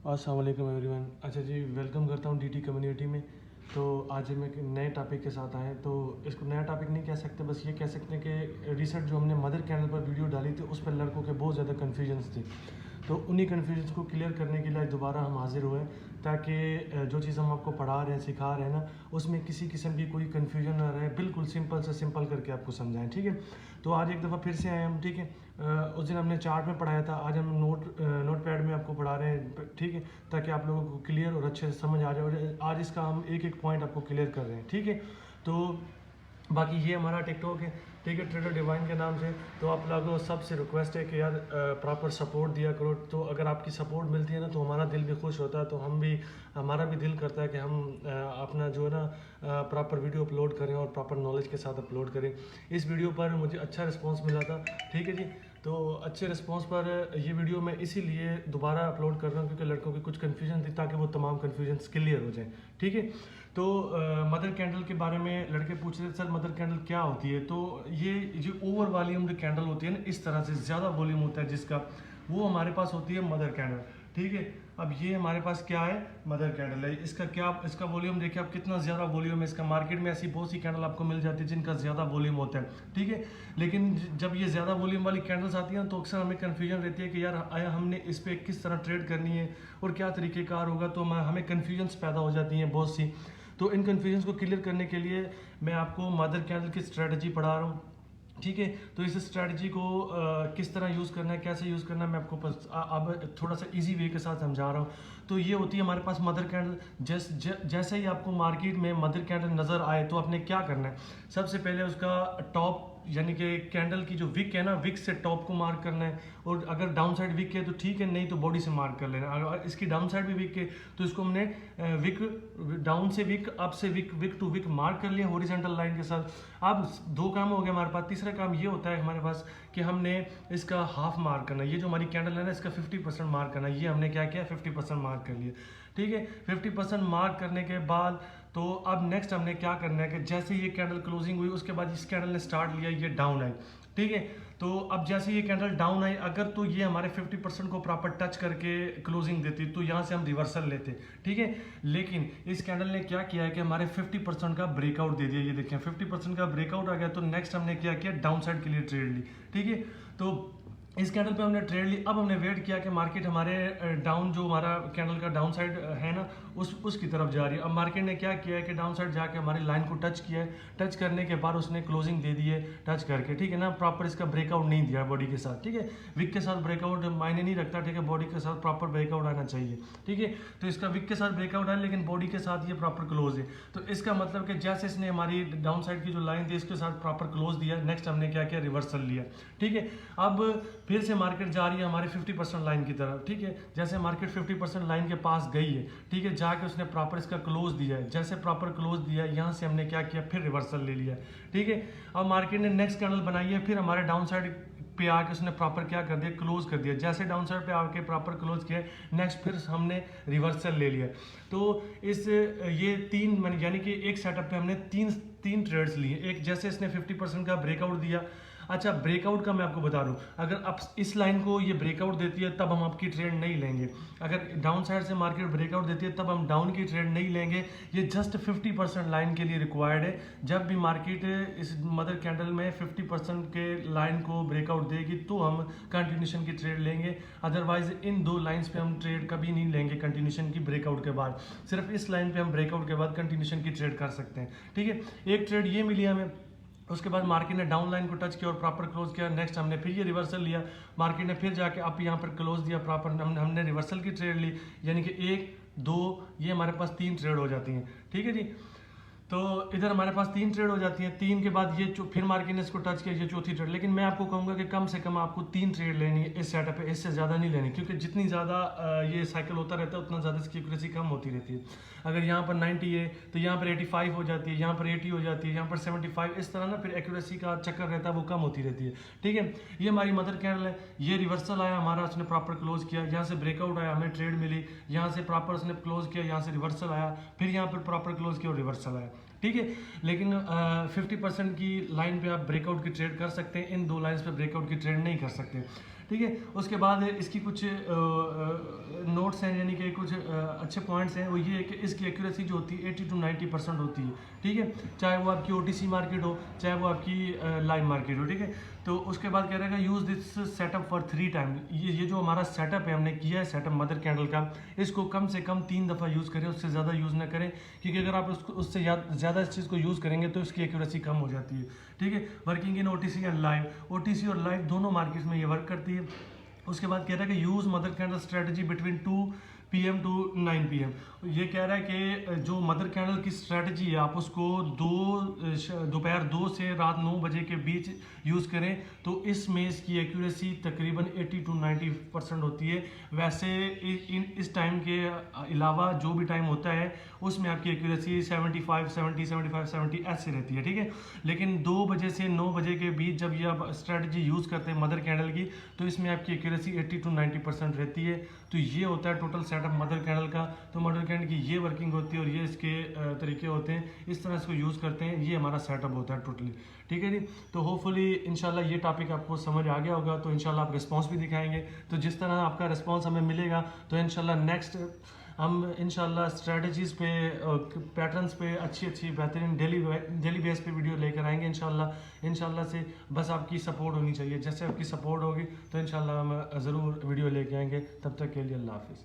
अस्सलाम वालेकुम एवरीवन। अच्छा जी, वेलकम करता हूँ डीटी कम्युनिटी में। तो आज हम एक नए टॉपिक के साथ आए हैं। तो इसको नया टॉपिक नहीं कह सकते, बस ये कह सकते हैं कि रिसेंट जो हमने मदर कैनल पर वीडियो डाली थी उस पर लड़कों के बहुत ज़्यादा कन्फ्यूजन्स थे। तो उन्हीं कन्फ्यूजन्स को क्लियर करने के लिए दोबारा हम हाजिर हुए हैं, ताकि जो चीज़ हम आपको पढ़ा रहे हैं, सिखा रहे हैं ना, उसमें किसी किस्म की कोई कन्फ्यूजन ना रहे, बिल्कुल सिंपल से सिंपल करके आपको समझाएं। ठीक है, तो आज एक दफ़ा फिर से आए हम। ठीक है, उस दिन हमने चार्ट में पढ़ाया था, आज हम नोट पैड में आपको पढ़ा रहे हैं। ठीक है, ताकि आप लोगों को क्लियर और अच्छे से समझ आ जाए। और आज इसका हम एक एक पॉइंट आपको क्लियर कर रहे हैं। ठीक है, तो बाकी ये हमारा टिकटॉक है, ठीक है, ट्रेडर डिवाइन के नाम से। तो आप लोगों सबसे रिक्वेस्ट है कि यार प्रॉपर सपोर्ट दिया करो। तो अगर आपकी सपोर्ट मिलती है ना, तो हमारा दिल भी खुश होता है। तो हमारा भी दिल करता है कि हम अपना जो है ना प्रॉपर वीडियो अपलोड करें और प्रॉपर नॉलेज के साथ अपलोड करें। इस वीडियो पर मुझे अच्छा रिस्पॉन्स मिला था। ठीक है जी, तो अच्छे रिस्पॉन्स पर ये वीडियो मैं इसीलिए दोबारा अपलोड कर रहा हूँ, क्योंकि लड़कों की कुछ कन्फ्यूजन थी, ताकि वो तमाम कन्फ्यूजन क्लियर हो जाएँ। ठीक है, तो मदर कैंडल के बारे में लड़के पूछ रहे थे, सर मदर कैंडल क्या होती है। तो ये जो ओवर वॉल्यूम्ड कैंडल होती है ना, इस तरह से ज़्यादा वॉल्यूम होता है जिसका, वो हमारे पास होती है मदर कैंडल। ठीक है, अब ये हमारे पास क्या है, मदर कैंडल है। इसका वॉल्यूम देखिए आप, कितना ज़्यादा वॉल्यूम है इसका। मार्केट में ऐसी बहुत सी कैंडल आपको मिल जाती है जिनका ज़्यादा वॉल्यूम होता है। ठीक है, लेकिन जब ये ज़्यादा वॉल्यूम वाली कैंडल्स आती हैं तो अक्सर हमें कन्फ्यूजन रहती है कि यार आया हमने इस पर किस तरह ट्रेड करनी है और क्या तरीक़ेकार होगा। तो हमें कन्फ्यूजन्स पैदा हो जाती हैं बहुत सी। तो इन कन्फ्यूजन्स को क्लियर करने के लिए मैं आपको मदर कैंडल की स्ट्रेटजी पढ़ा रहा हूँ। ठीक है, तो इस स्ट्रेटजी को किस तरह यूज़ करना है, कैसे यूज़ करना है, मैं आपको अब थोड़ा सा इजी वे के साथ समझा रहा हूँ। तो ये होती है हमारे पास मदर कैंडल। जैसे ही आपको मार्केट में मदर कैंडल नज़र आए तो आपने क्या करना है, सबसे पहले उसका टॉप यानी कि कैंडल की जो विक है ना, विक से टॉप को मार्क करना है। और अगर डाउन साइड विक है तो ठीक है, नहीं तो बॉडी से मार्क कर लेना। अगर इसकी डाउन साइड भी विक है तो इसको हमने विक डाउन से विक, अप से wick, wick to wick mark कर लिया हॉरिजॉन्टल लाइन के साथ। अब दो काम हो गए हमारे पास। तीसरा काम ये होता है हमारे पास कि हमने इसका हाफ मार्क करना। ये जो हमारी कैंडल है ना, इसका 50% मार्क करना। ये हमने क्या किया, 50% मार्क कर लिया। ठीक है, 50% मार्क करने के बाद तो अब नेक्स्ट हमने क्या करना है कि जैसे ये कैंडल क्लोजिंग हुई उसके बाद इस कैंडल ने स्टार्ट लिया, ये डाउन आई। ठीक है, तो अब जैसे ये कैंडल डाउन आई, अगर तो ये हमारे 50% को प्रॉपर टच करके क्लोजिंग देती तो यहाँ से हम रिवर्सल लेते। ठीक है, लेकिन इस कैंडल ने क्या किया है कि हमारे 50% का ब्रेकआउट दे दिया। ये देखें 50% का ब्रेकआउट आ गया। तो नेक्स्ट हमने क्या किया, डाउन साइड के लिए ट्रेड ली। ठीक है, तो इस कैंडल पे हमने ट्रेड ली। अब हमने वेट किया कि मार्केट हमारे डाउन, जो हमारा कैंडल का डाउन साइड है ना, उसकी तरफ जा रही है। अब मार्केट ने क्या किया है कि डाउन साइड जाके हमारी लाइन को टच किया है। टच करने के बाद उसने क्लोजिंग दे दी है टच करके। ठीक है ना, प्रॉपर इसका ब्रेकआउट नहीं दिया बॉडी के साथ। ठीक है, विक के साथ ब्रेकआउट मायने नहीं रखता। ठीक है, बॉडी के साथ प्रॉपर ब्रेकआउट आना चाहिए। ठीक है, तो इसका विक के साथ ब्रेकआउट आया, लेकिन बॉडी के साथ ये प्रॉपर क्लोज है। तो इसका मतलब कि जैसे इसने हमारी डाउन साइड की जो लाइन थी इसके साथ प्रॉपर क्लोज दिया, नेक्स्ट हमने क्या किया, रिवर्सल लिया। ठीक है, अब फिर से मार्केट जा रही है हमारे 50% लाइन की तरफ। ठीक है, जैसे मार्केट 50% लाइन के पास गई है, ठीक है, जाके उसने प्रॉपर इसका क्लोज दिया है। जैसे प्रॉपर क्लोज दिया, यहाँ से हमने क्या किया, फिर रिवर्सल ले लिया। ठीक है, अब मार्केट ने नेक्स्ट कैंडल बनाई है, फिर हमारे डाउन साइड पे आके उसने प्रॉपर क्या कर दिया, क्लोज कर दिया। जैसे डाउन साइड पे आके प्रॉपर क्लोज किया, नेक्स्ट फिर हमने रिवर्सल ले लिया। तो ये तीन यानी कि एक सेटअप पे हमने तीन ट्रेड्स लिए। एक, जैसे इसने 50% का ब्रेकआउट दिया। अच्छा, ब्रेकआउट का मैं आपको बता दूं, अगर आप इस लाइन को ये ब्रेकआउट देती है तब हम आपकी ट्रेड नहीं लेंगे। अगर डाउन साइड से मार्केट ब्रेकआउट देती है तब हम डाउन की ट्रेड नहीं लेंगे। ये जस्ट 50% लाइन के लिए रिक्वायर्ड है। जब भी मार्केट इस मदर कैंडल में 50% के लाइन को ब्रेकआउट देगी तो हम कंटिन्यूशन की ट्रेड लेंगे। अदरवाइज इन दो लाइंस पे हम ट्रेड कभी नहीं लेंगे कंटिन्यूशन की ब्रेकआउट के बाद। सिर्फ इस लाइन पे हम ब्रेकआउट के बाद कंटिन्यूशन की ट्रेड कर सकते हैं। ठीक है, एक ट्रेड ये मिली हमें। उसके बाद मार्केट ने डाउन लाइन को टच किया और प्रॉपर क्लोज किया। नेक्स्ट हमने फिर ये रिवर्सल लिया। मार्केट ने फिर जाके आप यहाँ पर क्लोज दिया प्रॉपर, हमने रिवर्सल की ट्रेड ली। यानी कि 1 2 ये हमारे पास 3 ट्रेड हो जाती हैं। ठीक है जी, तो इधर हमारे पास 3 ट्रेड हो जाती हैं। 3 के बाद ये फिर मार्केट ने इसको टच किया, ये चौथी ट्रेड। लेकिन मैं आपको कहूँगा कि कम से कम आपको 3 ट्रेड लेनी है इस सेटअप पे, इससे ज़्यादा नहीं लेनी, क्योंकि जितनी ज़्यादा ये साइकिल होता रहता है उतना ज़्यादा इसकी एक्यूरेसी कम होती रहती है। अगर यहाँ पर 90 है तो यहाँ पर 85 हो जाती है, यहाँ पर 80 हो जाती है, यहाँ पर 75, इस तरह ना फिर एक्यूरेसी का चक्कर रहता है, वो कम होती रहती है। ठीक है, ये हमारी मदर कैंडल है। ये रिवर्सल आया हमारा, उसने प्रॉपर क्लोज किया, यहाँ से ब्रेकआउट आया, हमें ट्रेड मिली, यहाँ से प्रॉपर उसने क्लोज किया, यहाँ से रिवर्सल आया, फिर यहाँ पर प्रॉपर क्लोज किया और रिवर्सल आया। ठीक है, लेकिन 50% की लाइन पे आप ब्रेकआउट की ट्रेड कर सकते हैं, इन दो लाइंस पे ब्रेकआउट की ट्रेड नहीं कर सकते। ठीक है। उसके बाद इसकी कुछ नोट्स हैं, यानी कि कुछ अच्छे पॉइंट्स हैं, वो ये है कि इसकी एक्यूरेसी जो होती है 80 to 90% होती है, ठीक है, चाहे वो आपकी OTC मार्केट हो, चाहे वो आपकी लाइव मार्केट हो, ठीक है। तो उसके बाद कह रहेगा use this setup for 3 time, ये जो हमारा सेटअप है, हमने किया है सेटअप मदर कैंडल का, इसको कम से कम 3 दफ़ा यूज़ करें, उससे ज़्यादा यूज़ ना करें, क्योंकि अगर आप उससे ज़्यादा इस चीज़ को यूज़ करेंगे तो इसकी एक्यूरेसी कम हो जाती है, ठीक है। Working in OTC and live, OTC और लाइव दोनों मार्केट्स में ये वर्क करती है। उसके बाद कह रहा है कि use mother candle strategy between 2 PM to 9 PM। ये कह रहा है कि जो मदर कैंडल की स्ट्रेटजी है, आप उसको दोपहर 2 से रात 9 बजे के बीच यूज़ करें, तो इसमें इसकी एक्यूरेसी तकरीबन 80 to 90% होती है। वैसे इस टाइम के अलावा जो भी टाइम होता है उसमें आपकी एक्यूरेसी 75, 70, 75, 70 ऐसे रहती है, ठीक है। लेकिन 2 बजे से 9 बजे के बीच जब ये आप स्ट्रेटजी यूज़ करते हैं मदर कैंडल की, तो इसमें आपकी एक्यूरेसी 80 to 90% रहती है। तो ये होता है टोटल सेटअप मदर कैंडल का। तो मदर कैंडल की ये वर्किंग होती है और ये इसके तरीके होते हैं, इस तरह इसको यूज़ करते हैं, ये हमारा सेटअप होता है टोटली, ठीक है जी। तो होपफुली इंशाल्लाह ये टॉपिक आपको समझ आ गया होगा, तो इंशाल्लाह आप रिस्पांस भी दिखाएंगे। तो जिस तरह आपका रिस्पांस हमें मिलेगा, तो इंशाल्लाह नेक्स्ट हम इंशाल्लाह स्ट्रेटजीज़ पे, पैटर्न्स पे अच्छी बेहतरीन डेली बेस पे वीडियो लेकर आएंगे इंशाल्लाह से। बस आपकी सपोर्ट होनी चाहिए, जैसे आपकी सपोर्ट होगी तो इंशाल्लाह हम ज़रूर वीडियो लेके आएंगे। तब तक के लिए अल्लाह हाफिज़।